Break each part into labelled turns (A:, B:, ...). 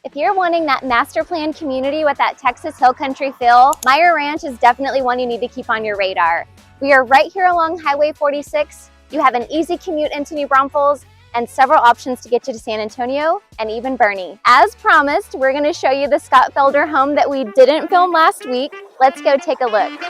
A: If you're wanting that master plan community with that Texas Hill Country feel, Meyer Ranch is definitely one you need to keep on your radar. We are right here along Highway 46. You have an easy commute into New Braunfels and several options to get you to San Antonio and even Boerne. As promised, we're going to show you the Scott Felder home that we didn't film last week. Let's go take a look.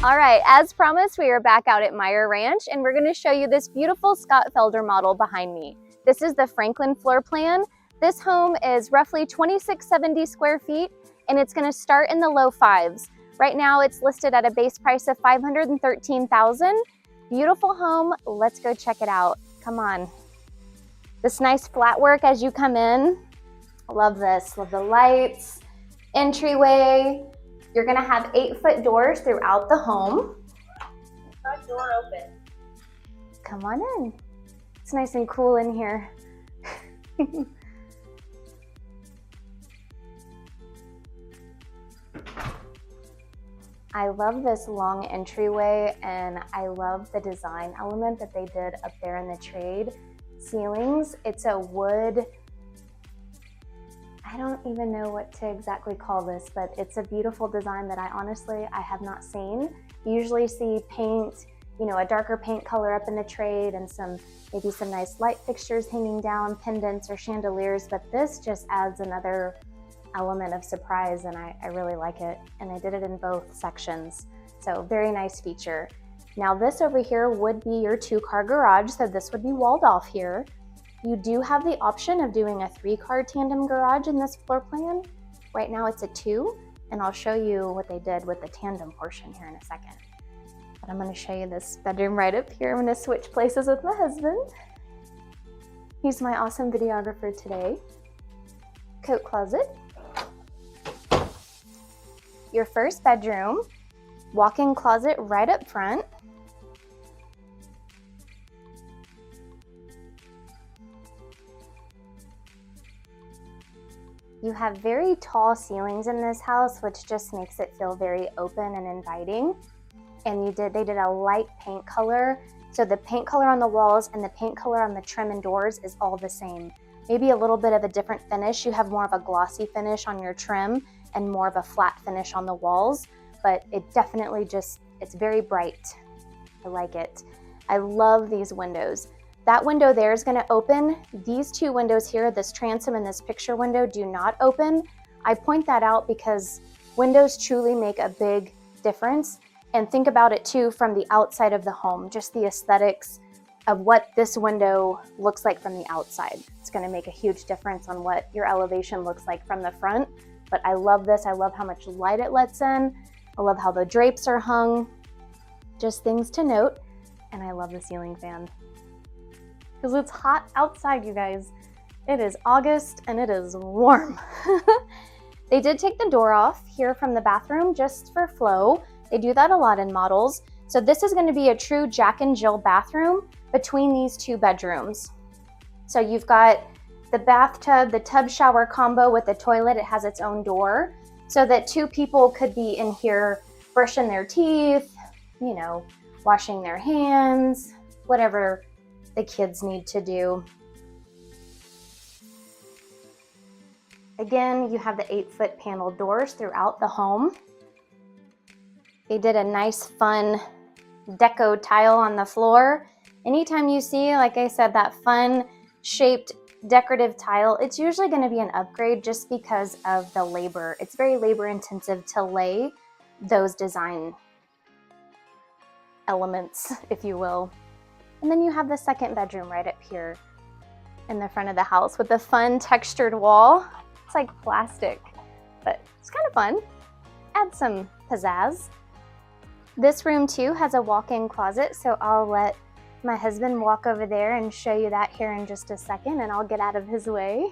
A: All right, as promised, we are back out at Meyer Ranch and we're going to show you this beautiful Scott Felder model behind me. This is the Franklin floor plan. This home is roughly 2670 square feet and it's going to start in the low fives. Right now it's listed at a base price of $513,000. Beautiful home. Let's go check it out. Come on. This nice flat work as you come in. Love this. Love the lights, entryway. You're gonna have 8-foot doors throughout the home.
B: Front door open.
A: Come on in. It's nice and cool in here. I love this long entryway and I love the design element that they did up there in the trade ceilings. It's a wood, I don't even know what to exactly call this, but it's a beautiful design that I have not seen. You usually see paint, you know, a darker paint color up in the trade and maybe some nice light fixtures hanging down, pendants or chandeliers, but this just adds another element of surprise and I really like it. And they did it in both sections. So very nice feature. Now this over here would be your 2-car garage. So this would be walled off here. You do have the option of doing a 3-car tandem garage in this floor plan. Right now it's a 2, and I'll show you what they did with the tandem portion here in a second. But I'm gonna show you this bedroom right up here. I'm gonna switch places with my husband. He's my awesome videographer today. Coat closet. Your first bedroom, walk-in closet right up front. You have very tall ceilings in this house, which just makes it feel very open and inviting. And they did a light paint color. So the paint color on the walls and the paint color on the trim and doors is all the same. Maybe a little bit of a different finish. You have more of a glossy finish on your trim and more of a flat finish on the walls, but it definitely it's very bright. I like it. I love these windows. That window there is going to open. These 2 windows here, this transom and this picture window, do not open. I point that out because windows truly make a big difference. And think about it too from the outside of the home, just the aesthetics of what this window looks like from the outside. It's going to make a huge difference on what your elevation looks like from the front. But I love this. I love how much light it lets in. I love how the drapes are hung. Just things to note. And I love the ceiling fan. Because it's hot outside, you guys. It is August and it is warm. They did take the door off here from the bathroom just for flow. They do that a lot in models. So this is going to be a true Jack and Jill bathroom between these 2 bedrooms. So you've got the bathtub, the tub shower combo with the toilet. It has its own door so that 2 people could be in here brushing their teeth, you know, washing their hands, whatever the kids need to do. Again, you have the 8-foot panel doors throughout the home. They did a nice fun deco tile on the floor. Anytime you see, like I said, that fun shaped decorative tile, it's usually going to be an upgrade just because of the labor. It's very labor intensive to lay those design elements, if you will. And then you have the second bedroom right up here in the front of the house with the fun textured wall. It's like plastic, but it's kind of fun. Add some pizzazz. This room too has a walk-in closet, so I'll let my husband walk over there and show you that here in just a second, and I'll get out of his way.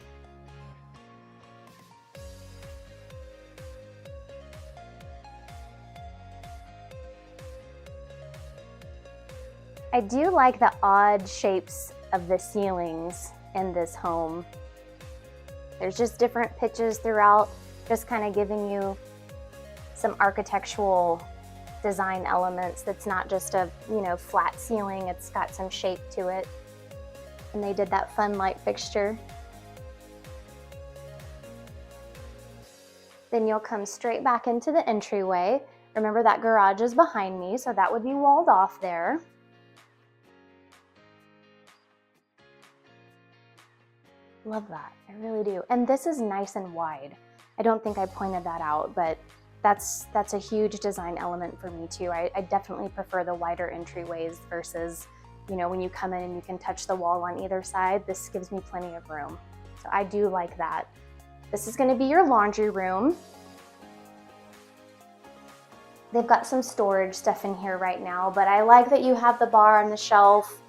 A: I do like the odd shapes of the ceilings in this home. There's just different pitches throughout, just kind of giving you some architectural design elements that's not just a, flat ceiling. It's got some shape to it. And they did that fun light fixture. Then you'll come straight back into the entryway. Remember that garage is behind me, so that would be walled off there. Love that, I really do. And this is nice and wide. I don't think I pointed that out, but that's a huge design element for me too. I definitely prefer the wider entryways versus, when you come in and you can touch the wall on either side. This gives me plenty of room. So I do like that. This is going to be your laundry room. They've got some storage stuff in here right now, but I like that you have the bar on the shelf,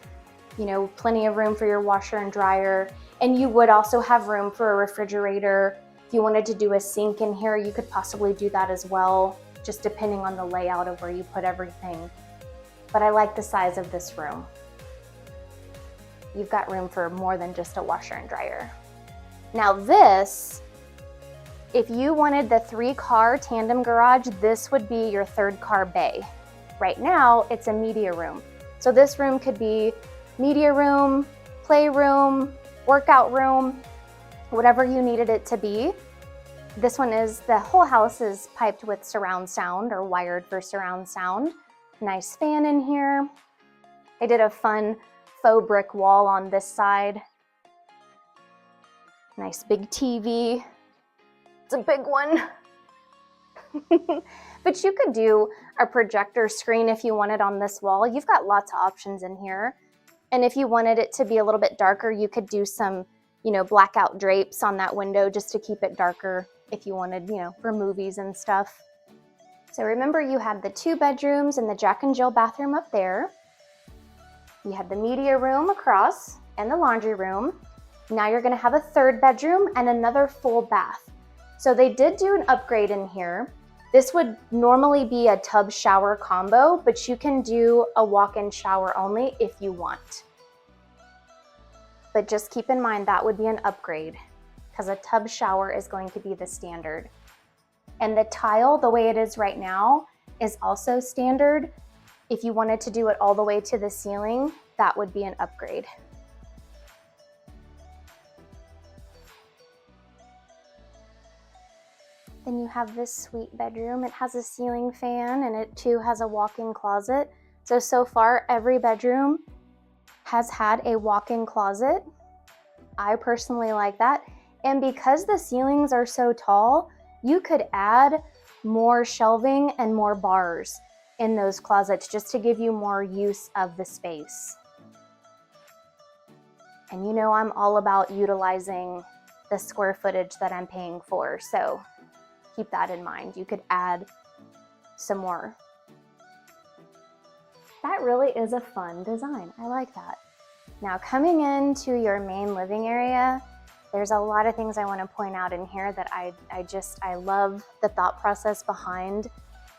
A: plenty of room for your washer and dryer. And you would also have room for a refrigerator. If you wanted to do a sink in here, you could possibly do that as well, just depending on the layout of where you put everything. But I like the size of this room. You've got room for more than just a washer and dryer. Now this, if you wanted the 3-car tandem garage, this would be your 3rd car bay. Right now, it's a media room. So this room could be media room, playroom, workout room, whatever you needed it to be. This one is, the whole house is piped with surround sound or wired for surround sound. Nice fan in here. I did a fun faux brick wall on this side. Nice big TV. It's a big one. But you could do a projector screen if you wanted on this wall. You've got lots of options in here. And if you wanted it to be a little bit darker, you could do some, blackout drapes on that window just to keep it darker if you wanted, for movies and stuff. So remember, you had the 2 bedrooms and the Jack and Jill bathroom up there. You had the media room across and the laundry room. Now you're going to have a 3rd bedroom and another full bath. So they did do an upgrade in here. This would normally be a tub shower combo, but you can do a walk-in shower only if you want. But just keep in mind that would be an upgrade because a tub shower is going to be the standard. And the tile, the way it is right now, is also standard. If you wanted to do it all the way to the ceiling, that would be an upgrade. Then you have this sweet bedroom. It has a ceiling fan and it too has a walk-in closet. So far every bedroom has had a walk-in closet. I personally like that. And because the ceilings are so tall, you could add more shelving and more bars in those closets just to give you more use of the space. And I'm all about utilizing the square footage that I'm paying for. So keep that in mind. You could add some more. That really is a fun design. I like that. Now coming into your main living area, there's a lot of things I want to point out in here that I love the thought process behind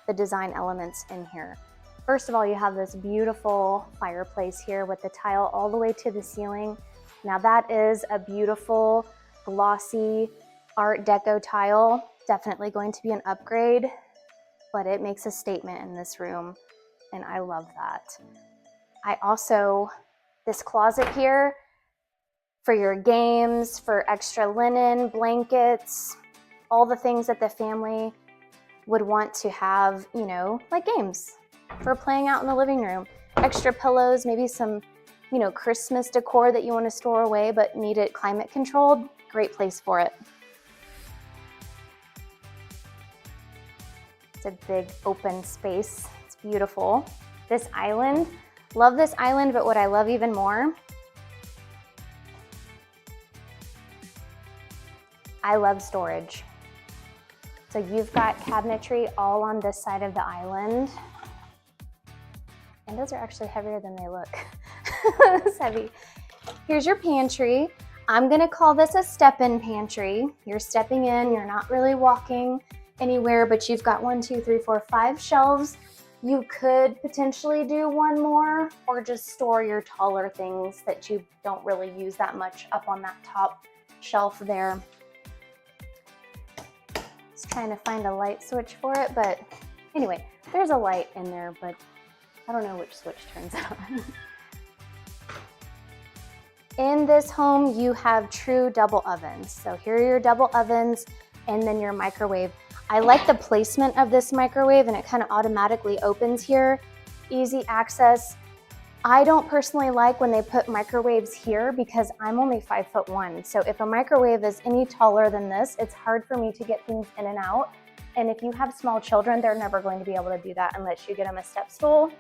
A: the design elements in here. First of all, you have this beautiful fireplace here with the tile all the way to the ceiling. Now that is a beautiful glossy Art Deco tile. Definitely going to be an upgrade, but it makes a statement in this room, and I love that. This closet here for your games, for extra linen, blankets, all the things that the family would want to have, like games for playing out in the living room. Extra pillows, maybe some, Christmas decor that you want to store away but need it climate controlled. Great place for it. It's a big open space. It's beautiful. This island, love this island, but what I love even more, I love storage. So you've got cabinetry all on this side of the island. And those are actually heavier than they look. It's heavy. Here's your pantry. I'm gonna call this a step-in pantry. You're stepping in, you're not really walking anywhere, but you've got 1, 2, 3, 4, 5 shelves. You could potentially do one more or just store your taller things that you don't really use that much up on that top shelf there. Just trying to find a light switch for it, but anyway, there's a light in there, but I don't know which switch turns it on. In this home, you have true double ovens. So here are your double ovens and then your microwave. I like the placement of this microwave, and it kind of automatically opens here. Easy access. I don't personally like when they put microwaves here because I'm only 5'1". So if a microwave is any taller than this, it's hard for me to get things in and out. And if you have small children, they're never going to be able to do that unless you get them a step stool.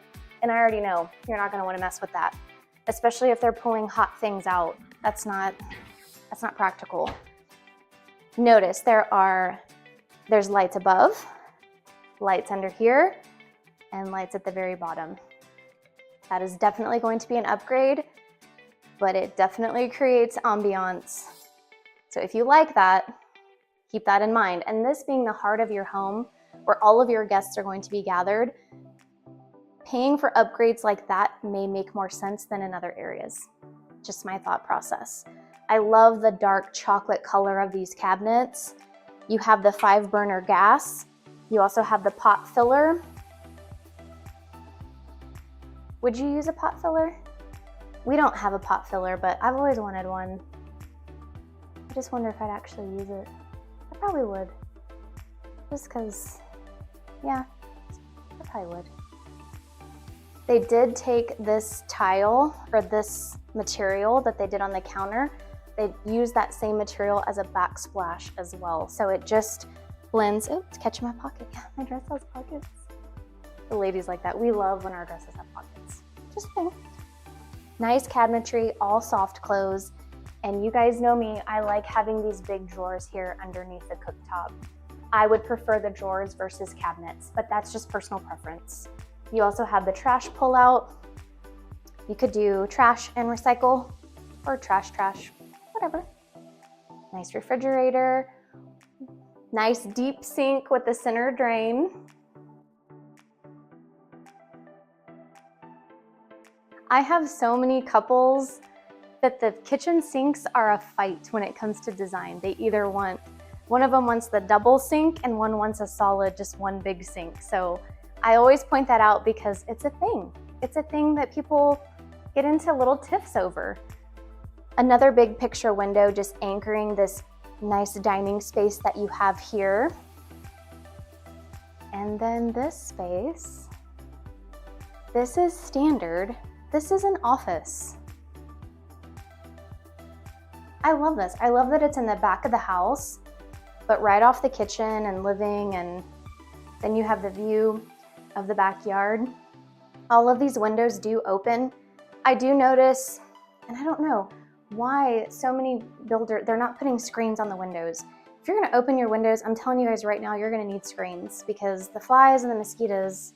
A: And I already know you're not going to want to mess with that, especially if they're pulling hot things out. That's not practical. Notice there's lights above, lights under here, and lights at the very bottom. That is definitely going to be an upgrade, but it definitely creates ambiance. So if you like that, keep that in mind. And this being the heart of your home, where all of your guests are going to be gathered, paying for upgrades like that may make more sense than in other areas. Just my thought process. I love the dark chocolate color of these cabinets. You have the 5-burner gas. You also have the pot filler. Would you use a pot filler? We don't have a pot filler, but I've always wanted one. I just wonder if I'd actually use it. I probably would. Just because, yeah, I probably would. They did take this tile, or this material that they did on the counter. They used that same material as a backsplash as well. So it just blends. Oh, it's catching my pocket. Yeah, my dress has pockets. The ladies like that. We love when our dresses have pockets. Just think. Nice cabinetry, all soft close. And you guys know me, I like having these big drawers here underneath the cooktop. I would prefer the drawers versus cabinets, but that's just personal preference. You also have the trash pull-out. You could do trash and recycle, or trash, whatever. Nice refrigerator. Nice deep sink with the center drain. I have so many couples that the kitchen sinks are a fight when it comes to design. They either one of them wants the double sink and one wants a solid, just one big sink. So I always point that out because it's a thing. It's a thing that people get into little tiffs over. Another big picture window just anchoring this nice dining space that you have here. And then this space, this is standard. This is an office. I love this. I love that it's in the back of the house, but right off the kitchen and living, and then you have the view of the backyard. All of these windows do open. I do notice, and I don't know why so many builders, they're not putting screens on the windows. If you're gonna open your windows, I'm telling you guys right now, you're gonna need screens because the flies and the mosquitoes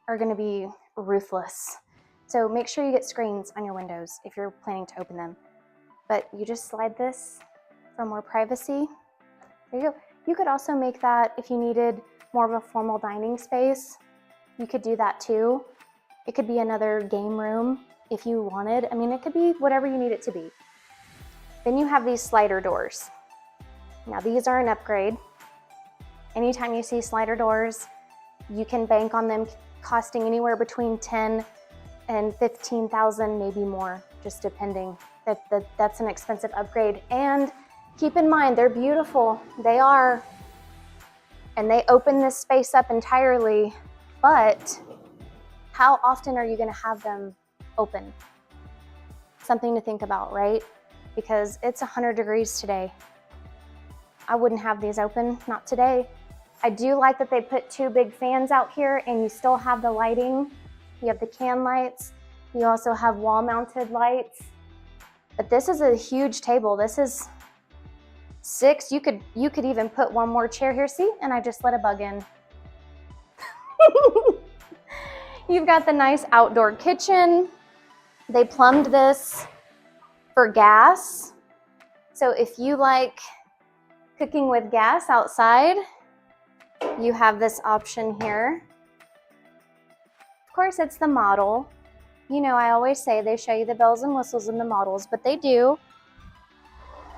A: are gonna be ruthless. So make sure you get screens on your windows if you're planning to open them. But you just slide this for more privacy. There you go. You could also make that if you needed more of a formal dining space. You could do that too. It could be another game room if you wanted. I mean, it could be whatever you need it to be. Then you have these slider doors. Now these are an upgrade. Anytime you see slider doors, you can bank on them costing anywhere between $10,000 and $15,000, maybe more, just depending. That's an expensive upgrade. And keep in mind, they're beautiful. They are. And they open this space up entirely, but how often are you gonna have them open? Something to think about, right? Because it's 100 degrees today. I wouldn't have these open, not today. I do like that they put 2 big fans out here and you still have the lighting. You have the can lights. You also have wall mounted lights. But this is a huge table. This is 6. You could even put one more chair here. See, and I just let a bug in. You've got the nice outdoor kitchen. They plumbed this for gas. So if you like cooking with gas outside, you have this option here. Of course, it's the model. You know, I always say they show you the bells and whistles in the models, but they do.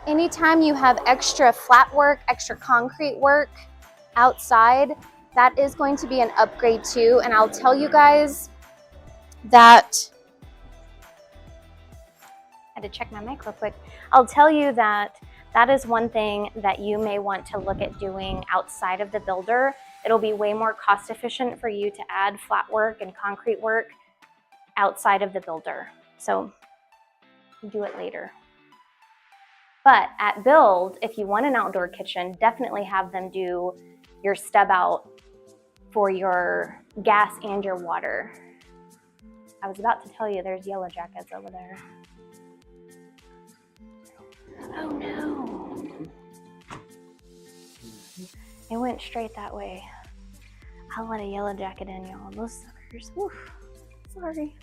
A: Anytime you have extra flat work, extra concrete work outside, that is going to be an upgrade too. And I'll tell you guys that, I had to check my mic real quick. I'll tell you that that is one thing that you may want to look at doing outside of the builder. It'll be way more cost efficient for you to add flat work and concrete work outside of the builder. So do it later. But at build, if you want an outdoor kitchen, definitely have them do your stub out for your gas and your water. I was about to tell you there's yellow jackets over there. Oh no. It went straight that way. I'll let a yellow jacket in, y'all. Those suckers. Oof. Sorry.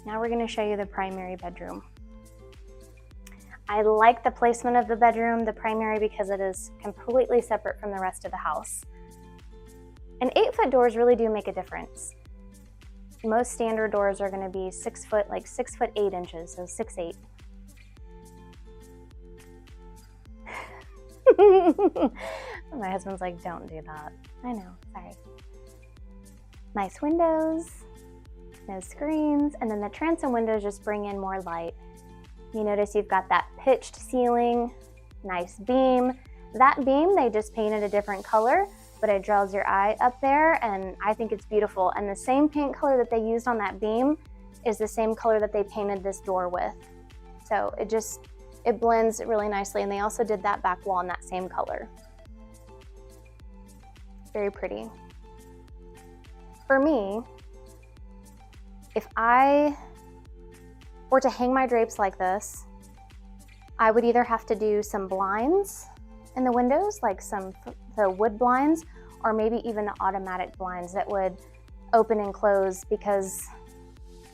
A: Now we're gonna show you the primary bedroom. I like the placement of the bedroom, the primary, because it is completely separate from the rest of the house. And 8-foot doors really do make a difference. Most standard doors are gonna be 6 foot, like 6 foot 8 inches, so 6'8". My husband's like, don't do that. I know, sorry. Nice windows, no screens, and then the transom windows just bring in more light. You notice you've got that pitched ceiling, nice beam. That beam, they just painted a different color, but it draws your eye up there, and I think it's beautiful. And the same paint color that they used on that beam is the same color that they painted this door with. So it blends really nicely, and they also did that back wall in that same color. Very pretty. For me, if I were to hang my drapes like this, I would either have to do some blinds in the windows, like the wood blinds, or maybe even the automatic blinds that would open and close, because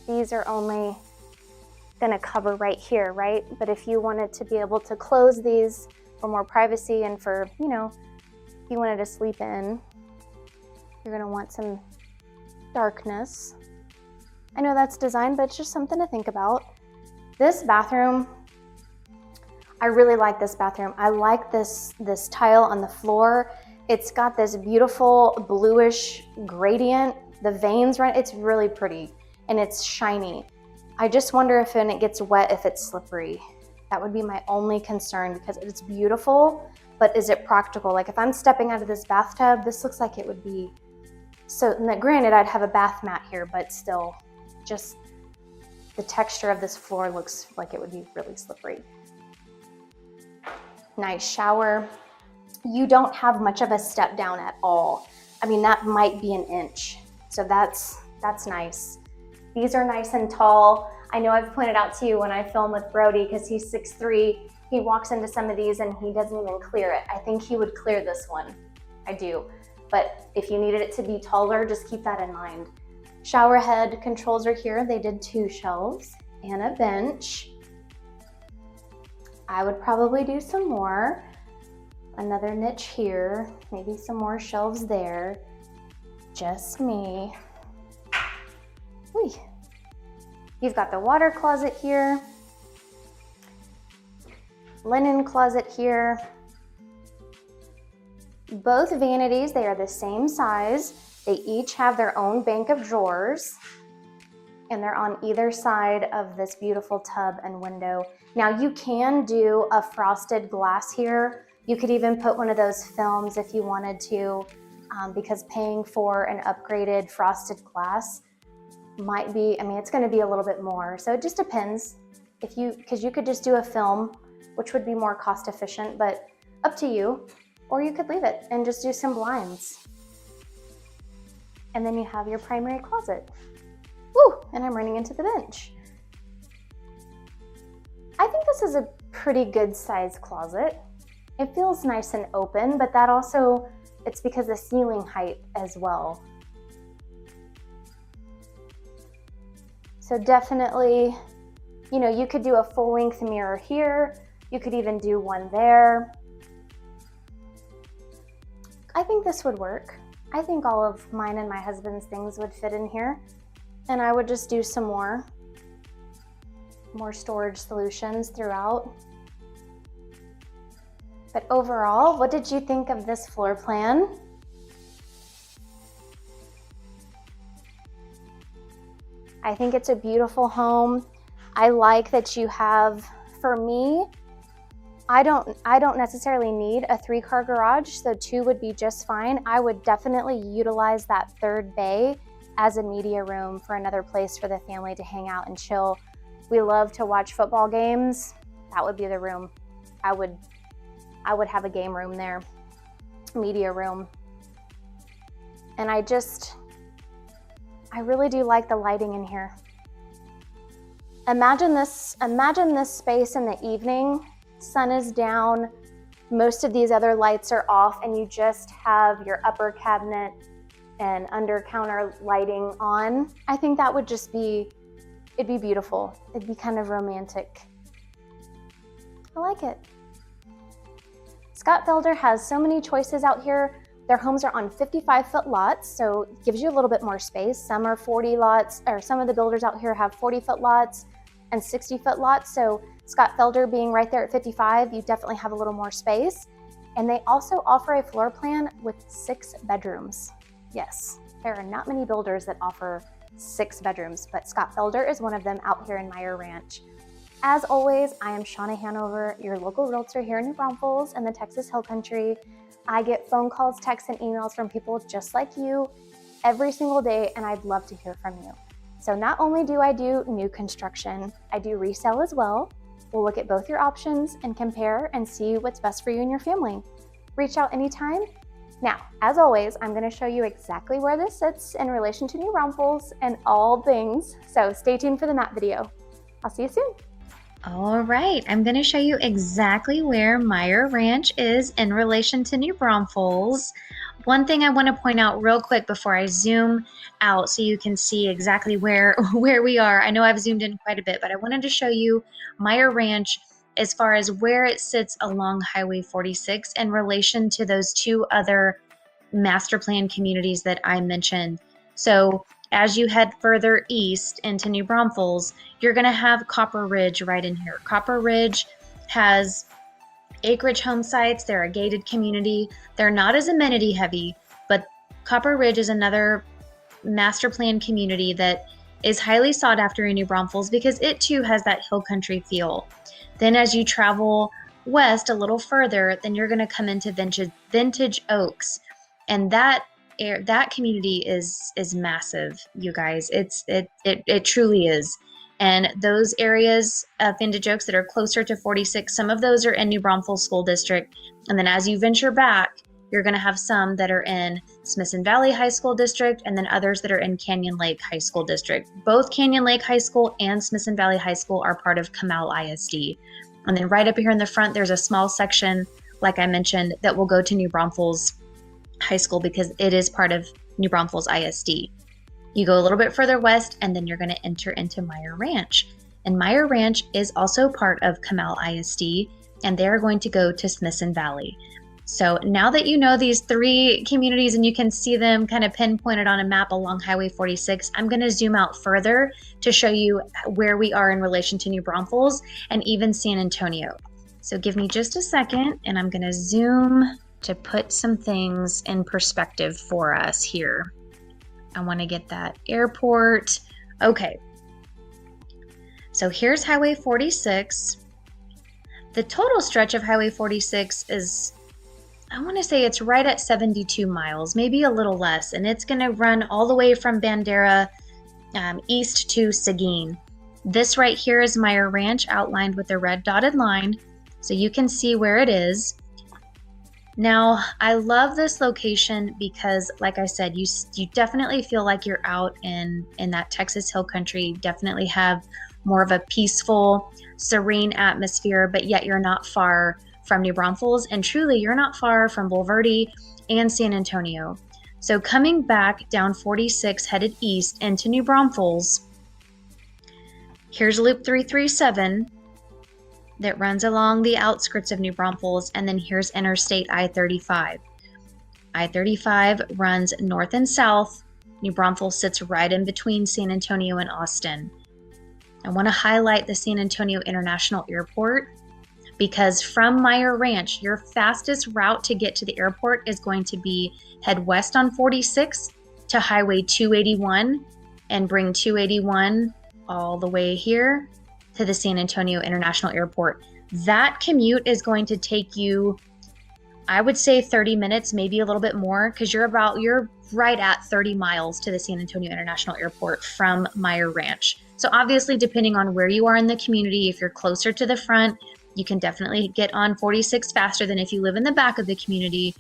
A: these are only gonna cover right here, right? But if you wanted to be able to close these for more privacy and for, you know, if you wanted to sleep in, you're gonna want some darkness. I know that's design, but it's just something to think about. This bathroom, I really like this bathroom. I like this tile on the floor. It's got this beautiful bluish gradient. The veins, right? It's really pretty and it's shiny. I just wonder if when it gets wet, if it's slippery. That would be my only concern, because it's beautiful, but is it practical? Like if I'm stepping out of this bathtub, this looks like it would be, so granted I'd have a bath mat here, but still, just the texture of this floor looks like it would be really slippery. Nice shower. You don't have much of a step down at all. I mean, that might be an inch. So that's nice. These are nice and tall. I know I've pointed out to you when I film with Brody, because he's 6'3", he walks into some of these and he doesn't even clear it. I think he would clear this one. I do. But if you needed it to be taller, just keep that in mind. Shower head controls are here. They did 2 shelves and a bench. I would probably do some more. Another niche here, maybe some more shelves there. Just me. Whee. You've got the water closet here, linen closet here. Both vanities, they are the same size. They each have their own bank of drawers, and they're on either side of this beautiful tub and window. Now you can do a frosted glass here. You could even put one of those films if you wanted to, because paying for an upgraded frosted glass might be, I mean, it's gonna be a little bit more. So it just depends because you could just do a film, which would be more cost efficient, but up to you. Or you could leave it and just do some blinds. And then you have your primary closet. Woo, and I'm running into the bench. I think this is a pretty good size closet. It feels nice and open, but that also, it's because of ceiling height as well. So definitely, you know, you could do a full length mirror here. You could even do one there. I think this would work. I think all of mine and my husband's things would fit in here. And I would just do some more storage solutions throughout. But overall, what did you think of this floor plan? I think it's a beautiful home. I like that you have, for me, I don't necessarily need a 3-car garage, so 2 would be just fine. I would definitely utilize that third bay as a media room for another place for the family to hang out and chill. We love to watch football games. That would be the room. I would have a game room there, media room. And I really do like the lighting in here. Imagine this space in the evening. Sun is down, most of these other lights are off, and you just have your upper cabinet and under counter lighting on. I think that would just be, it'd be beautiful. It'd be kind of romantic. I like it. Scott Felder has so many choices out here. Their homes are on 55-foot lots, so it gives you a little bit more space. Some are 40 lots, or some of the builders out here have 40-foot lots and 60-foot lots. So Scott Felder being right there at 55, you definitely have a little more space. And they also offer a floor plan with 6 bedrooms. Yes, there are not many builders that offer 6 bedrooms, but Scott Felder is one of them out here in Meyer Ranch. As always, I am Shaunna Hanover, your local realtor here in New Braunfels and the Texas Hill Country. I get phone calls, texts, and emails from people just like you every single day, and I'd love to hear from you. So not only do I do new construction, I do resale as well. We'll look at both your options and compare and see what's best for you and your family. Reach out anytime. Now, as always, I'm going to show you exactly where this sits in relation to New Braunfels and all things. So stay tuned for the map video. I'll see you soon.
C: All right, I'm going to show you exactly where Meyer Ranch is in relation to New Braunfels. One thing I want to point out real quick before I zoom out so you can see exactly where we are. I know I've zoomed in quite a bit, but I wanted to show you Meyer Ranch as far as where it sits along Highway 46 in relation to those 2 other master plan communities that I mentioned. So as you head further east into New Braunfels, you're going to have Copper Ridge right in here. Copper Ridge has acreage home sites. They're a gated community. They're not as amenity heavy, but Copper Ridge is another master plan community that is highly sought after in New Braunfels because it too has that hill country feel. Then as you travel west a little further, then you're going to come into Vintage Oaks, and that community is massive, you guys. It truly is. And those areas of Vintage Oaks that are closer to 46, some of those are in New Braunfels School District. And then as you venture back, you're going to have some that are in Smithson Valley High School District, and then others that are in Canyon Lake High School District. Both Canyon Lake High School and Smithson Valley High School are part of Comal ISD. And then right up here in the front, there's a small section, like I mentioned, that will go to New Braunfels High School because it is part of New Braunfels ISD. You go a little bit further west, and then you're going to enter into Meyer Ranch. And Meyer Ranch is also part of Comal ISD, and they're going to go to Smithson Valley. So now that you know these 3 communities and you can see them kind of pinpointed on a map along Highway 46, I'm going to zoom out further to show you where we are in relation to New Braunfels and even San Antonio. So give me just a second, and I'm going to zoom to put some things in perspective for us here. I want to get that airport. Okay. So here's Highway 46. The total stretch of Highway 46 is, I want to say it's right at 72 miles, maybe a little less. And it's going to run all the way from Bandera east to Seguin. This right here is Meyer Ranch outlined with a red dotted line. So you can see where it is. Now, I love this location because, like I said, you definitely feel like you're out in that Texas Hill Country. You definitely have more of a peaceful, serene atmosphere, but yet you're not far from New Braunfels, and truly, you're not far from Bulverde and San Antonio. So coming back down 46, headed east into New Braunfels, here's Loop 337. That runs along the outskirts of New Braunfels, and then here's Interstate I-35. I-35 runs north and south. New Braunfels sits right in between San Antonio and Austin. I want to highlight the San Antonio International Airport. because from Meyer Ranch, your fastest route to get to the airport is going to be head west on 46 to Highway 281 and bring 281 all the way here to the San Antonio International Airport. That commute is going to take you, I would say 30 minutes, maybe a little bit more, because you're right at 30 miles to the San Antonio International Airport from Meyer Ranch. So obviously, depending on where you are in the community, if you're closer to the front, you can definitely get on 46 faster than if you live in the back of the community.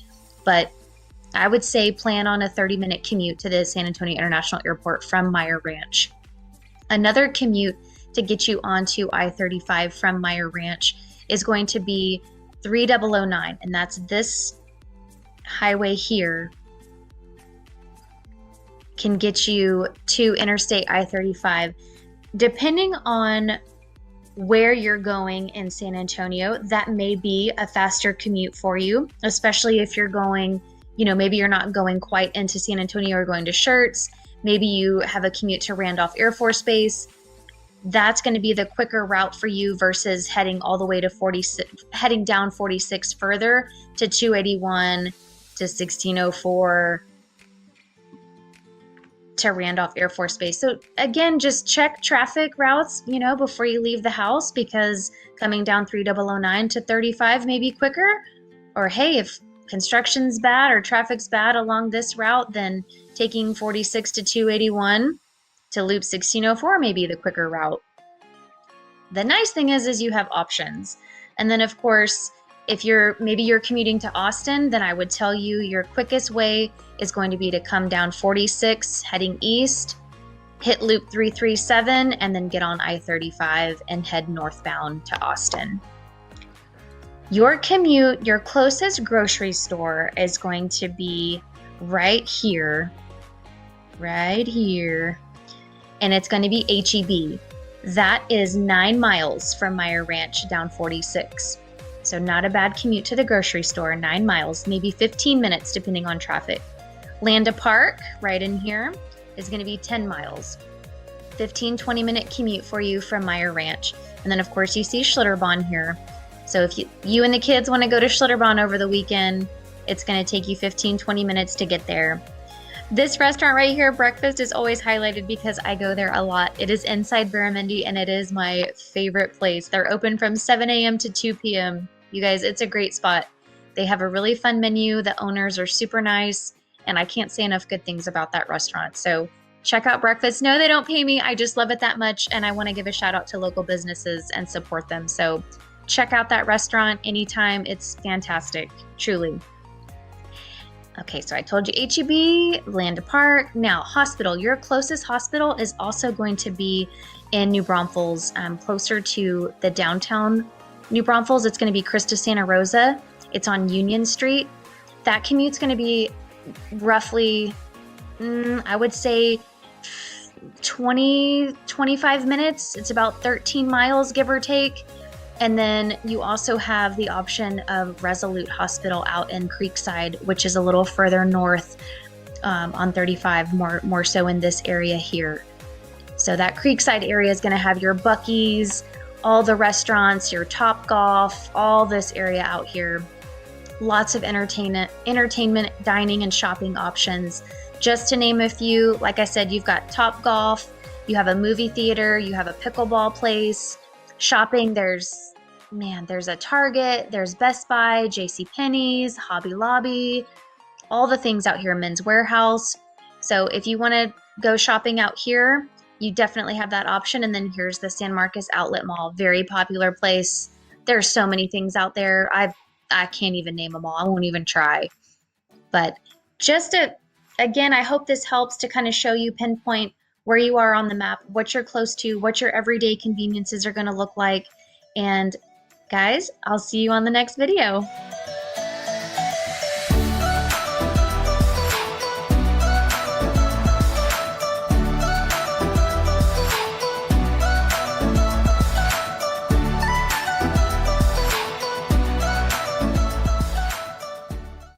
C: But I would say plan on a 30-minute commute to the San Antonio International Airport from Meyer Ranch. Another commute to get you onto I-35 from Meyer Ranch is going to be 3009, and that's this highway here can get you to Interstate I-35. Depending on where you're going in San Antonio, that may be a faster commute for you, especially if you're going, maybe you're not going quite into San Antonio or going to Schertz. Maybe you have a commute to Randolph Air Force Base. That's going to be the quicker route for you versus heading all the way to 46, heading down 46 further to 281 to 1604 to Randolph Air Force Base. So again, just check traffic routes, before you leave the house, because coming down 3009 to 35 may be quicker. Or hey, if construction's bad or traffic's bad along this route, then taking 46 to 281 to loop 1604 may be the quicker route. The nice thing is you have options. And then of course, if you're commuting to Austin, then I would tell you your quickest way is going to be to come down 46 heading east, hit loop 337, and then get on I-35 and head northbound to Austin. Your commute, your closest grocery store is going to be right here, and it's going to be H-E-B. That is 9 miles from Meyer Ranch down 46. So not a bad commute to the grocery store, 9 miles, maybe 15 minutes depending on traffic. Landa Park, right in here, is going to be 10 miles. 15-20 minute commute for you from Meyer Ranch. And then of course you see Schlitterbahn here. So if you and the kids want to go to Schlitterbahn over the weekend, it's going to take you 15-20 minutes to get there. This restaurant right here, breakfast, is always highlighted because I go there a lot. It is inside Barramundi, and it is my favorite place. They're open from 7 a.m. to 2 p.m. You guys, it's a great spot. They have a really fun menu. The owners are super nice, and I can't say enough good things about that restaurant. So check out breakfast. No, they don't pay me. I just love it that much, and I want to give a shout out to local businesses and support them. So check out that restaurant anytime. It's fantastic, truly. Okay, so I told you H-E-B, Landa Park. Now, hospital. Your closest hospital is also going to be in New Braunfels, closer to the downtown New Braunfels. It's going to be Christa Santa Rosa. It's on Union Street. That commute's going to be roughly, I would say 25 minutes. It's about 13 miles, give or take. And then you also have the option of Resolute Hospital out in Creekside, which is a little further north on 35, more so in this area here. So that Creekside area is going to have your Buc-ee's, all the restaurants, your Top Golf, all this area out here. Lots of entertainment, dining, and shopping options. Just to name a few, like I said, you've got Top Golf, you have a movie theater, you have a pickleball place. Shopping, there's a Target, there's Best Buy, JCPenney's, Hobby Lobby, all the things out here, Men's Warehouse. So if you want to go shopping out here, you definitely have that option. And then here's the San Marcos Outlet Mall, very popular place. There's so many things out there. I can't even name them all. I won't even try. But again, I hope this helps to kind of show you, pinpoint where you are on the map, what you're close to, what your everyday conveniences are going to look like. And guys, I'll see you on the next video.